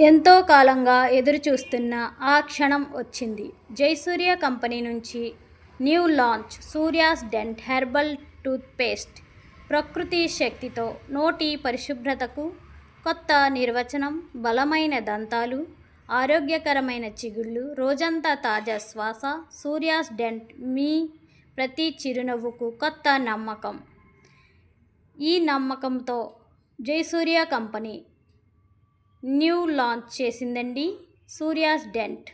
ఎంతో కాలంగా ఎదురుచూస్తున్న ఆ క్షణం వచ్చింది. జయసూర్య కంపెనీ నుంచి new launch Surya's Dent herbal toothpaste. ప్రకృతి శక్తితో నోటి పరిశుభ్రతకు కొత్త నిర్వచనం. బలమైన దంతాలు, ఆరోగ్యకరమైన చిగుళ్ళు, రోజంతా తాజా శ్వాస. సూర్యాస్ డెంట్ మీ ప్రతి చిరునవ్వుకు కొత్త నమ్మకం. ఈ నమ్మకంతో జయసూర్య కంపెనీ న్యూ లాంచ్ చేసిందండి Surya's Dent.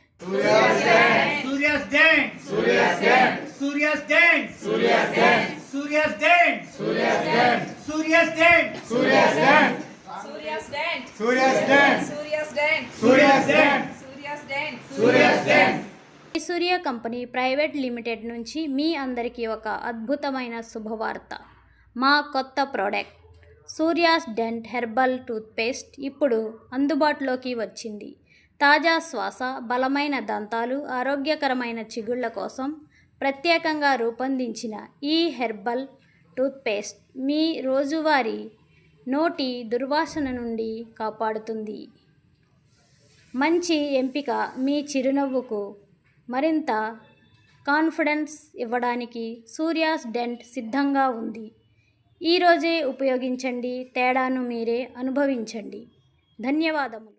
Jayasurya company private limited నుంచి మీ అందరికీ ఒక అద్భుతమైన శుభవార్త. మా కొత్త product Surya's Dent herbal toothpaste ఇప్పుడు అందుబాటులోకి వచ్చింది. తాజా శ్వాస, బలమైన దంతాలు, ఆరోగ్యకరమైన చిగుళ్ల కోసం ప్రత్యేకంగా రూపొందించిన ఈ హెర్బల్ టూత్పేస్ట్ మీ రోజువారీ నోటి దుర్వాసన నుండి కాపాడుతుంది. మంచి ఎంపిక. మీ చిరునవ్వుకు మరింత కాన్ఫిడెన్స్ ఇవ్వడానికి సూర్యాస్ డెంట్ సిద్ధంగా ఉంది. ఈరోజే ఉపయోగించండి, తేడాను మీరే అనుభవించండి. ధన్యవాదములు.